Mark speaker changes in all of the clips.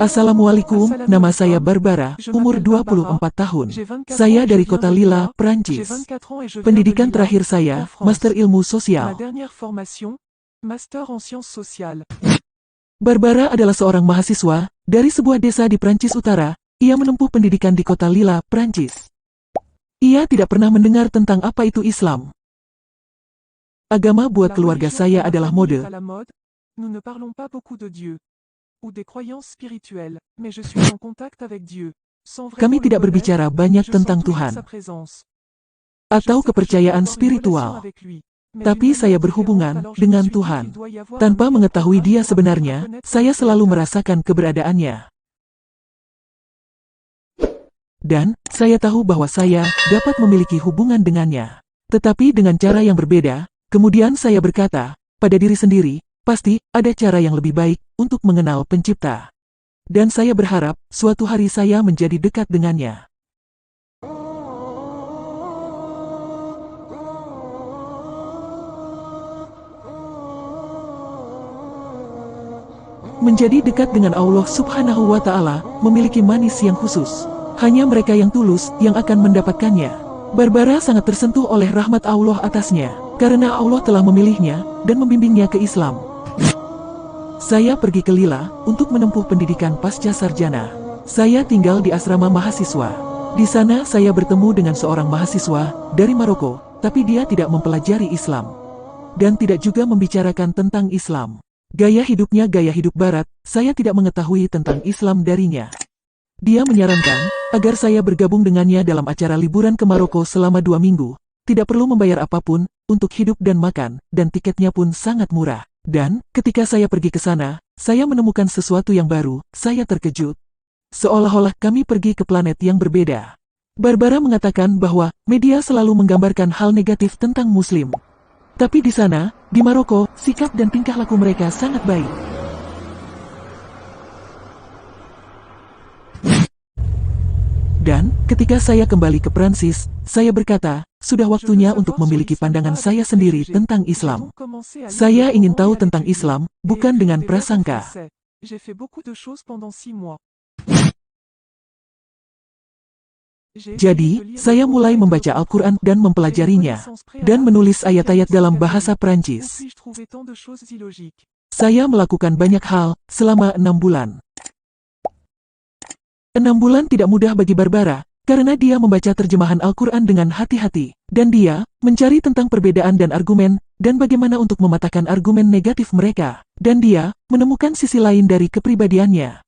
Speaker 1: Assalamualaikum, nama saya Barbara, umur 24 tahun. Saya dari kota Lille, Prancis. Pendidikan terakhir saya, Master Ilmu Sosial. Barbara adalah seorang mahasiswa dari sebuah desa di Prancis Utara. Ia menempuh pendidikan di kota Lille, Prancis. Ia tidak pernah mendengar tentang apa itu Islam. Agama buat keluarga saya adalah mode. Kami tidak berbicara banyak tentang Tuhan atau kepercayaan spiritual. Tapi saya berhubungan dengan Tuhan. Tanpa mengetahui Dia sebenarnya, saya selalu merasakan keberadaannya. Dan, saya tahu bahwa saya dapat memiliki hubungan dengannya. Tetapi dengan cara yang berbeda, kemudian saya berkata, pada diri sendiri, pasti ada cara yang lebih baik untuk mengenal Pencipta. Dan saya berharap, suatu hari saya menjadi dekat dengannya. Menjadi dekat dengan Allah Subhanahu wa Ta'ala memiliki manis yang khusus. Hanya mereka yang tulus yang akan mendapatkannya. Barbara sangat tersentuh oleh rahmat Allah atasnya, karena Allah telah memilihnya dan membimbingnya ke Islam. Saya pergi ke Lille untuk menempuh pendidikan pasca sarjana. Saya tinggal di asrama mahasiswa. Di sana saya bertemu dengan seorang mahasiswa dari Maroko, tapi dia tidak mempelajari Islam. Dan tidak juga membicarakan tentang Islam. Gaya hidupnya gaya hidup barat, saya tidak mengetahui tentang Islam darinya. Dia menyarankan agar saya bergabung dengannya dalam acara liburan ke Maroko selama 2 minggu. Tidak perlu membayar apapun untuk hidup dan makan, dan tiketnya pun sangat murah. Dan, ketika saya pergi ke sana, saya menemukan sesuatu yang baru. Saya terkejut. Seolah-olah kami pergi ke planet yang berbeda. Barbara mengatakan bahwa media selalu menggambarkan hal negatif tentang Muslim. Tapi di sana, di Maroko, sikap dan tingkah laku mereka sangat baik. Dan, ketika saya kembali ke Prancis, saya berkata, sudah waktunya untuk memiliki pandangan saya sendiri tentang Islam. Saya ingin tahu tentang Islam, bukan dengan prasangka. Jadi, saya mulai membaca Al-Quran dan mempelajarinya, dan menulis ayat-ayat dalam bahasa Prancis. Saya melakukan banyak hal selama 6 bulan. 6 bulan tidak mudah bagi Barbara, karena dia membaca terjemahan Al-Quran dengan hati-hati, dan dia mencari tentang perbedaan dan argumen, dan bagaimana untuk mematahkan argumen negatif mereka, dan dia menemukan sisi lain dari kepribadiannya.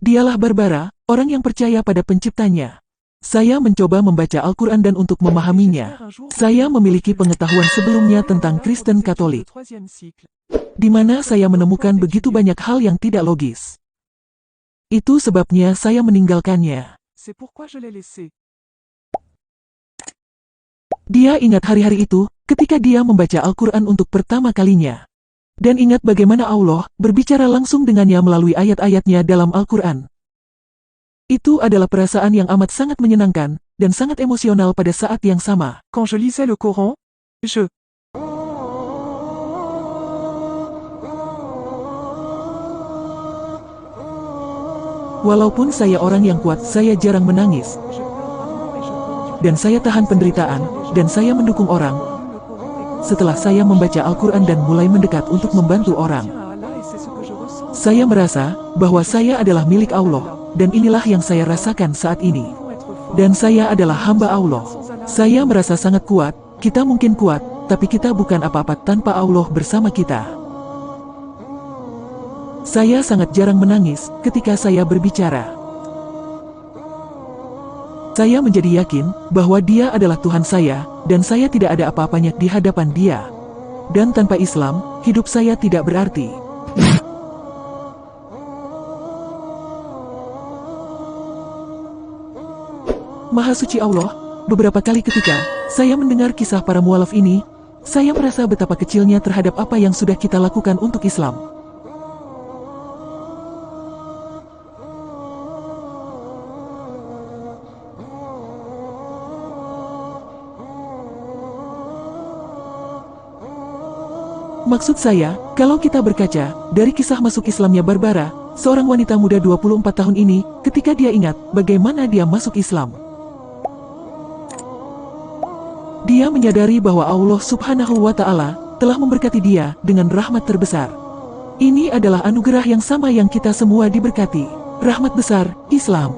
Speaker 1: Dialah Barbara, orang yang percaya pada Penciptanya. Saya mencoba membaca Al-Quran dan untuk memahaminya. Saya memiliki pengetahuan sebelumnya tentang Kristen Katolik, di mana saya menemukan begitu banyak hal yang tidak logis. Itu sebabnya saya meninggalkannya. Dia ingat hari-hari itu, ketika dia membaca Al-Quran untuk pertama kalinya. Dan ingat bagaimana Allah berbicara langsung dengannya melalui ayat-ayatnya dalam Al-Quran. Itu adalah perasaan yang amat sangat menyenangkan, dan sangat emosional pada saat yang sama. Quand je lisais le Coran, Walaupun saya orang yang kuat, saya jarang menangis. Dan saya tahan penderitaan, dan saya mendukung orang. Setelah saya membaca Al-Quran dan mulai mendekat untuk membantu orang, saya merasa bahwa saya adalah milik Allah, dan inilah yang saya rasakan saat ini. Dan saya adalah hamba Allah. Saya merasa sangat kuat, kita mungkin kuat, tapi kita bukan apa-apa tanpa Allah bersama kita. Saya sangat jarang menangis ketika saya berbicara. Saya menjadi yakin bahwa Dia adalah Tuhan saya, dan saya tidak ada apa-apanya di hadapan Dia. Dan tanpa Islam, hidup saya tidak berarti. Maha Suci Allah, beberapa kali ketika saya mendengar kisah para mualaf ini, saya merasa betapa kecilnya terhadap apa yang sudah kita lakukan untuk Islam. Maksud saya, kalau kita berkaca dari kisah masuk Islamnya Barbara, seorang wanita muda 24 tahun ini, ketika dia ingat bagaimana dia masuk Islam. Dia menyadari bahwa Allah Subhanahu wa Ta'ala telah memberkati dia dengan rahmat terbesar. Ini adalah anugerah yang sama yang kita semua diberkati, rahmat besar, Islam.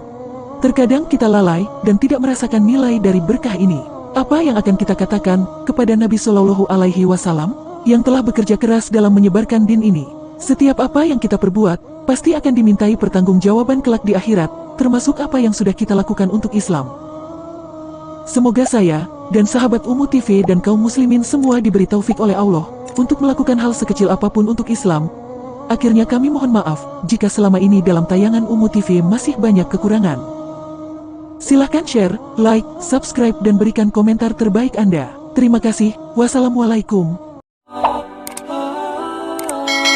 Speaker 1: Terkadang kita lalai dan tidak merasakan nilai dari berkah ini. Apa yang akan kita katakan kepada Nabi Shallallahu Alaihi Wasallam yang telah bekerja keras dalam menyebarkan din ini? Setiap apa yang kita perbuat pasti akan dimintai pertanggungjawaban kelak di akhirat, termasuk apa yang sudah kita lakukan untuk Islam. Semoga saya dan sahabat Ummu TV dan kaum muslimin semua diberi taufik oleh Allah untuk melakukan hal sekecil apapun untuk Islam. Akhirnya kami mohon maaf jika selama ini dalam tayangan Ummu TV masih banyak kekurangan. Silahkan share, like, subscribe dan berikan komentar terbaik Anda. Terima kasih. Wassalamualaikum.